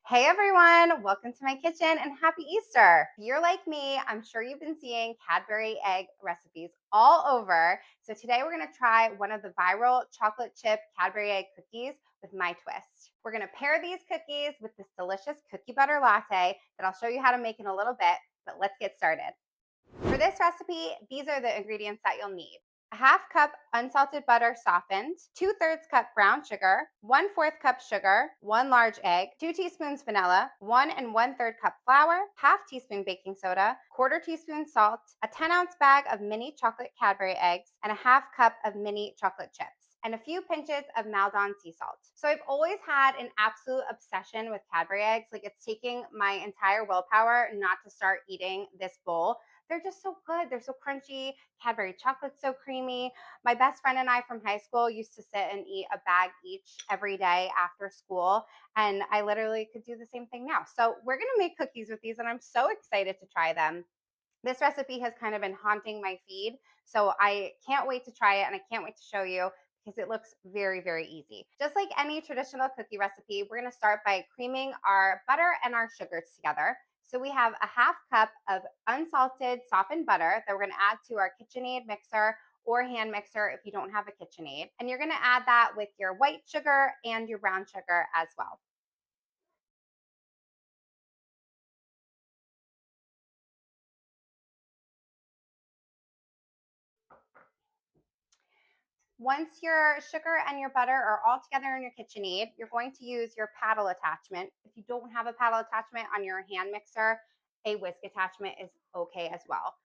Hey everyone, welcome to my kitchen and happy Easter. If you're like me, I'm sure you've been seeing Cadbury egg recipes all over. So today we're gonna try one of the viral chocolate chip Cadbury egg cookies with my twist. We're gonna pair these cookies with this delicious cookie butter latte that I'll show you how to make in a little bit, but let's get started. For this recipe, these are the ingredients that you'll need. A half cup unsalted butter softened, 2/3 cup brown sugar, 1/4 cup sugar, 1 large egg, 2 teaspoons vanilla, 1 and 1/3 cup flour, half teaspoon baking soda, quarter teaspoon salt, a 10-ounce bag of mini chocolate Cadbury eggs, and a half cup of mini chocolate chips, and a few pinches of Maldon sea salt. So I've always had an absolute obsession with Cadbury eggs. Like it's taking my entire willpower not to start eating this bowl. They're just so good. They're so crunchy. Cadbury chocolate's so creamy. My best friend and I from high school used to sit and eat a bag each every day after school. And I literally could do the same thing now. So we're going to make cookies with these, and I'm so excited to try them. This recipe has kind of been haunting my feed. So I can't wait to try it, and I can't wait to show you because it looks very, very easy. Just like any traditional cookie recipe, we're going to start by creaming our butter and our sugars together. So we have a half cup of unsalted softened butter that we're going to add to our KitchenAid mixer or hand mixer if you don't have a KitchenAid. And you're going to add that with your white sugar and your brown sugar as well. Once your sugar and your butter are all together in your KitchenAid, you're going to use your paddle attachment. If you don't have a paddle attachment on your hand mixer, a whisk attachment is okay as well.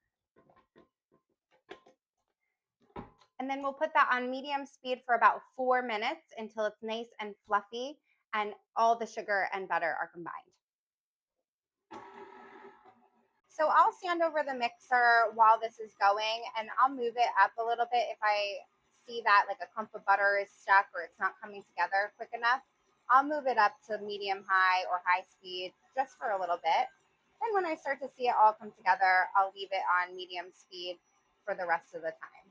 And then we'll put that on medium speed for about 4 minutes until it's nice and fluffy and all the sugar and butter are combined. So I'll stand over the mixer while this is going, and I'll move it up a little bit if I see that like a clump of butter is stuck or it's not coming together quick enough. I'll move it up to medium high or high speed just for a little bit. Then when I start to see it all come together, I'll leave it on medium speed for the rest of the time.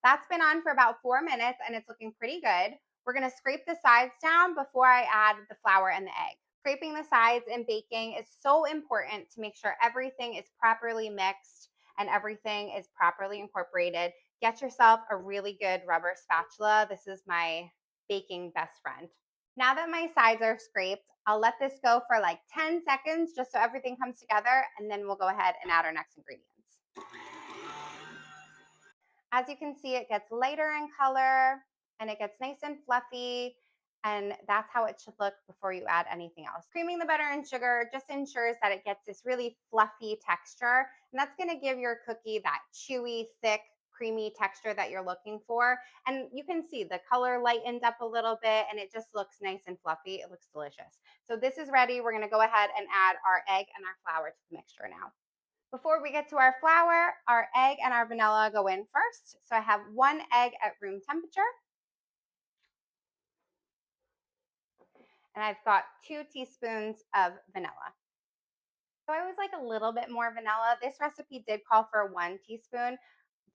That's been on for about 4 minutes and it's looking pretty good. We're gonna scrape the sides down before I add the flour and the egg. Scraping the sides and baking is so important to make sure everything is properly mixed and everything is properly incorporated. Get yourself a really good rubber spatula. This is my baking best friend. Now that my sides are scraped, I'll let this go for like 10 seconds just so everything comes together, and then we'll go ahead and add our next ingredients. As you can see, it gets lighter in color and it gets nice and fluffy. And that's how it should look before you add anything else. Creaming the butter and sugar just ensures that it gets this really fluffy texture. And that's gonna give your cookie that chewy, thick, creamy texture that you're looking for. And you can see the color lightened up a little bit and it just looks nice and fluffy. It looks delicious. So this is ready. We're gonna go ahead and add our egg and our flour to the mixture now. Before we get to our flour, our egg and our vanilla go in first. So I have 1 egg at room temperature, and I've got 2 teaspoons of vanilla. So I always like a little bit more vanilla. This recipe did call for 1 teaspoon.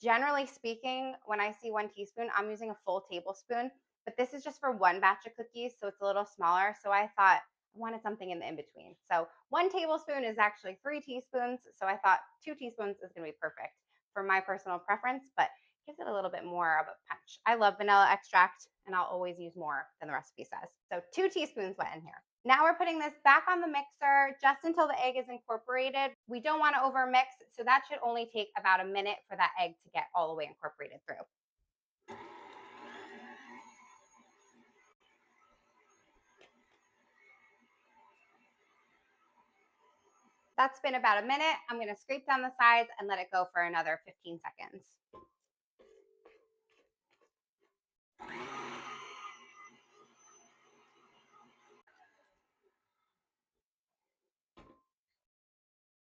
Generally speaking, when I see 1 teaspoon, I'm using a full tablespoon, but this is just for 1 batch of cookies, so it's a little smaller. So I thought I wanted something in the in between. So 1 tablespoon is actually 3 teaspoons. So I thought 2 teaspoons is going to be perfect for my personal preference, but gives it a little bit more of a punch. I love vanilla extract and I'll always use more than the recipe says. So 2 teaspoons went in here. Now we're putting this back on the mixer just until the egg is incorporated. We don't want to overmix, so that should only take about a minute for that egg to get all the way incorporated through. That's been about a minute. I'm going to scrape down the sides and let it go for another 15 seconds.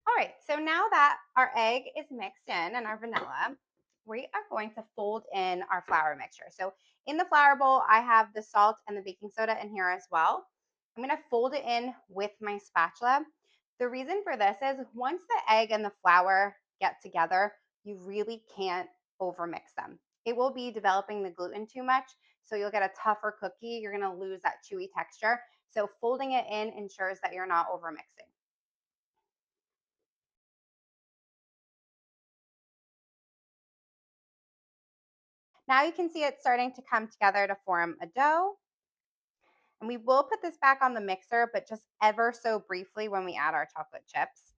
All right, so now that our egg is mixed in and our vanilla, we are going to fold in our flour mixture. So in the flour bowl, I have the salt and the baking soda in here as well. I'm going to fold it in with my spatula. The reason for this is once the egg and the flour get together, you really can't overmix them. It will be developing the gluten too much. So you'll get a tougher cookie. You're gonna lose that chewy texture. So folding it in ensures that you're not over mixing. Now you can see it starting to come together to form a dough. And we will put this back on the mixer, but just ever so briefly when we add our chocolate chips.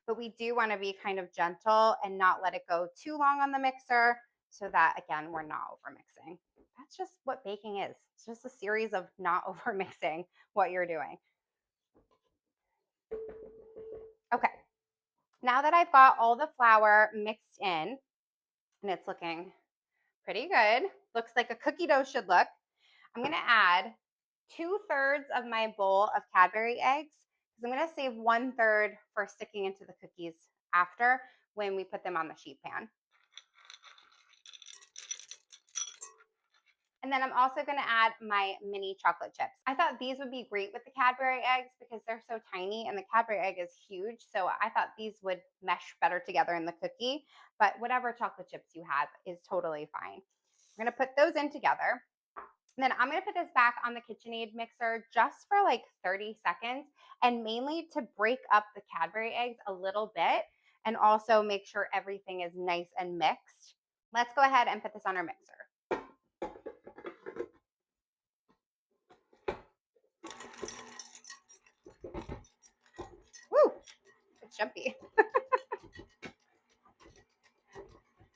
But we do want to be kind of gentle and not let it go too long on the mixer so that, again, we're not over mixing. That's just what baking is. It's just a series of not over mixing what you're doing. Okay, now that I've got all the flour mixed in and it's looking pretty good, looks like a cookie dough should look, I'm gonna add 2/3 of my bowl of Cadbury eggs because I'm gonna save 1/3 for sticking into the cookies after when we put them on the sheet pan. And then I'm also gonna add my mini chocolate chips. I thought these would be great with the Cadbury eggs because they're so tiny and the Cadbury egg is huge. So I thought these would mesh better together in the cookie, but whatever chocolate chips you have is totally fine. I'm gonna put those in together. And then I'm gonna put this back on the KitchenAid mixer just for like 30 seconds and mainly to break up the Cadbury eggs a little bit and also make sure everything is nice and mixed. Let's go ahead and put this on our mixer. Woo, it's jumpy.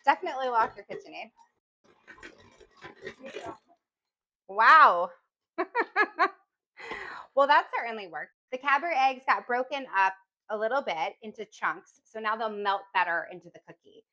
Definitely lock your KitchenAid. Wow. Well, that certainly worked. The Cadbury eggs got broken up a little bit into chunks, so now they'll melt better into the cookie.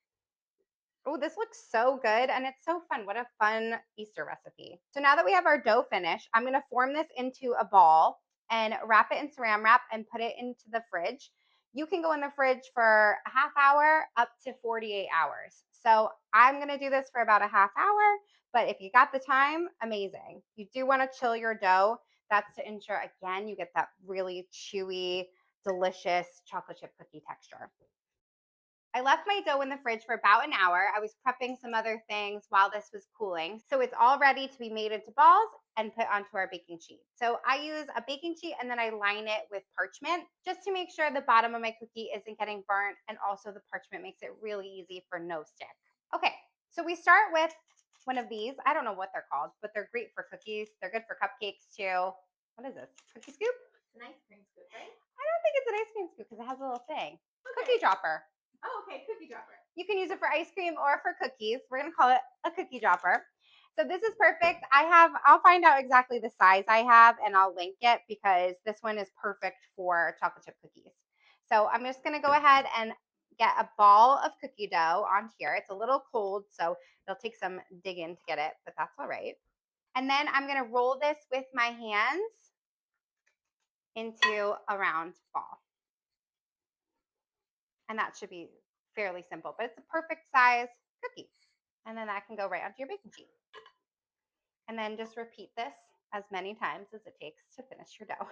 Oh, this looks so good and it's so fun. What a fun Easter recipe. So now that we have our dough finished, I'm gonna form this into a ball and wrap it in saran wrap and put it into the fridge. You can go in the fridge for a half hour up to 48 hours. So I'm gonna do this for about a half hour, but if you got the time, amazing. You do wanna chill your dough. That's to ensure, again, you get that really chewy, delicious chocolate chip cookie texture. I left my dough in the fridge for about an hour. I was prepping some other things while this was cooling. So it's all ready to be made into balls and put onto our baking sheet. So I use a baking sheet and then I line it with parchment just to make sure the bottom of my cookie isn't getting burnt. And also the parchment makes it really easy for no stick. Okay, so we start with one of these. I don't know what they're called, but they're great for cookies. They're good for cupcakes too. What is this? Cookie scoop? It's an ice cream scoop, right? I don't think it's an ice cream scoop because it has a little thing. Okay. Cookie dropper. Oh, okay, cookie dropper. You can use it for ice cream or for cookies. We're gonna call it a cookie dropper. So this is perfect. I'll find out exactly the size I have and I'll link it because this one is perfect for chocolate chip cookies. So I'm just gonna go ahead and get a ball of cookie dough on here. It's a little cold, so it'll take some digging to get it, but that's all right. And then I'm gonna roll this with my hands into a round ball. And that should be fairly simple, but it's a perfect size cookie. And then that can go right onto your baking sheet. And then just repeat this as many times as it takes to finish your dough.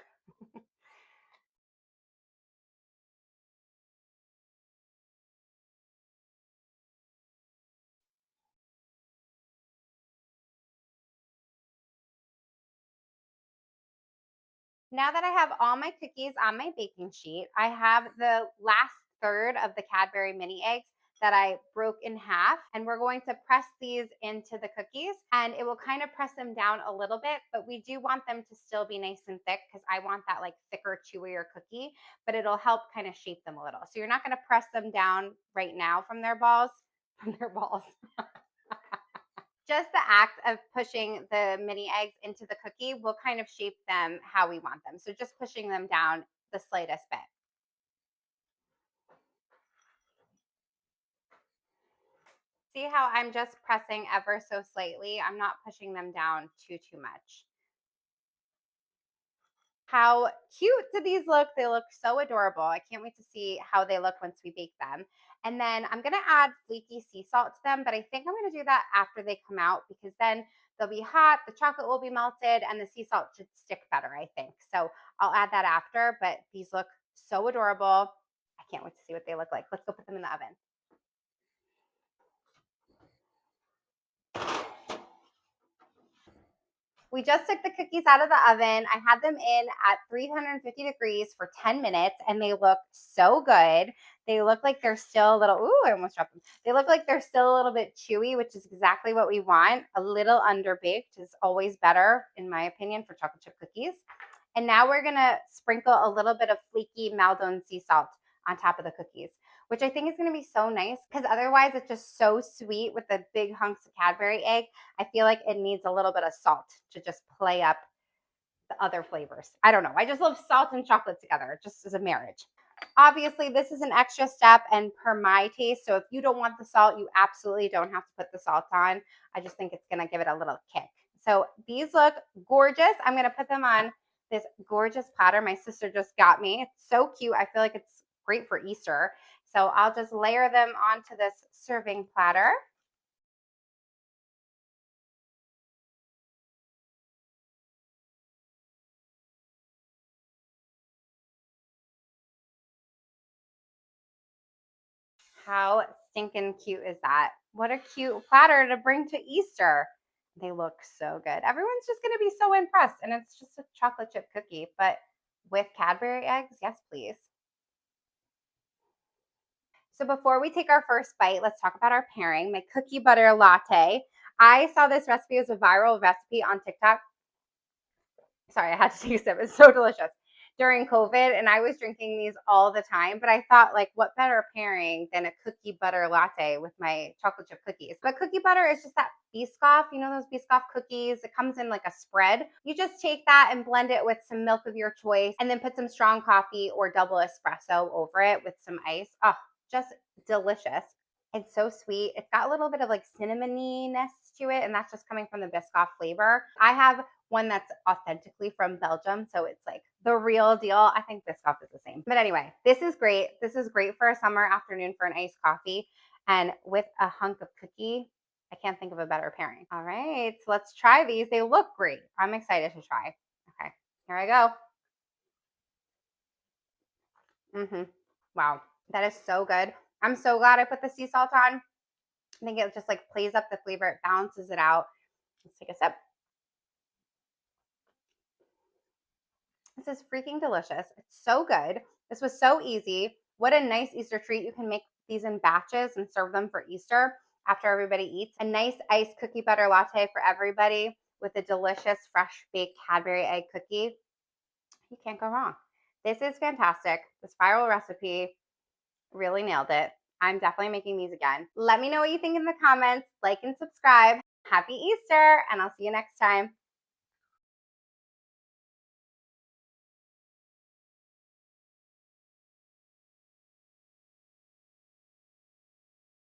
Now that I have all my cookies on my baking sheet, I have the last third of the Cadbury Mini Eggs that I broke in half, and we're going to press these into the cookies, and it will kind of press them down a little bit, but we do want them to still be nice and thick because I want that like thicker, chewier cookie, but it'll help kind of shape them a little. So you're not going to press them down right now from their balls, Just the act of pushing the mini eggs into the cookie will kind of shape them how we want them. So just pushing them down the slightest bit. See how I'm just pressing ever so slightly? I'm not pushing them down too much. How cute do these look? They look so adorable. I can't wait to see how they look once we bake them. And then I'm gonna add flaky sea salt to them, but I think I'm gonna do that after they come out because then they'll be hot, the chocolate will be melted, and the sea salt should stick better, I think. So I'll add that after, but these look so adorable. I can't wait to see what they look like. Let's go put them in the oven. We just took the cookies out of the oven. I had them in at 350 degrees for 10 minutes and they look so good. They look like they're still a little, ooh, I almost dropped them. They look like they're still a little bit chewy, which is exactly what we want. A little underbaked is always better, in my opinion, for chocolate chip cookies. And now we're gonna sprinkle a little bit of flaky Maldon sea salt on top of the cookies, which I think is gonna be so nice because otherwise it's just so sweet with the big hunks of Cadbury egg. I feel like it needs a little bit of salt to just play up the other flavors. I don't know. I just love salt and chocolate together, just as a marriage. Obviously, this is an extra step and per my taste. So if you don't want the salt, you absolutely don't have to put the salt on. I just think it's going to give it a little kick. So these look gorgeous. I'm going to put them on this gorgeous platter my sister just got me. It's so cute. I feel like it's great for Easter. So I'll just layer them onto this serving platter. How stinking cute is that? What a cute platter to bring to Easter. They look so good. Everyone's just going to be so impressed. And it's just a chocolate chip cookie, but with Cadbury eggs, yes, please. So before we take our first bite, let's talk about our pairing, my cookie butter latte. I saw this recipe as a viral recipe on TikTok. Sorry, I had to take a sip. It's so delicious. During COVID, and I was drinking these all the time, but I thought, like, what better pairing than a cookie butter latte with my chocolate chip cookies? But cookie butter is just that Biscoff, you know, those Biscoff cookies. It comes in like a spread. You just take that and blend it with some milk of your choice, and then put some strong coffee or double espresso over it with some ice. Oh, just delicious. It's so sweet. It's got a little bit of like cinnamony-ness to it, and that's just coming from the Biscoff flavor. I have one that's authentically from Belgium, so it's like the real deal. I think Biscoff is the same. But anyway, this is great. This is great for a summer afternoon for an iced coffee. And with a hunk of cookie, I can't think of a better pairing. All right, so let's try these. They look great. I'm excited to try. Okay, here I go. Wow, that is so good. I'm so glad I put the sea salt on. I think it just like plays up the flavor. It balances it out. Let's take a sip. This is freaking delicious. It's so good. This was so easy. What a nice Easter treat. You can make these in batches and serve them for Easter after everybody eats. A nice iced cookie butter latte for everybody with a delicious fresh baked Cadbury egg cookie. You can't go wrong. This is fantastic. This viral recipe really nailed it. I'm definitely making these again. Let me know what you think in the comments. Like and subscribe. Happy Easter, and I'll see you next time.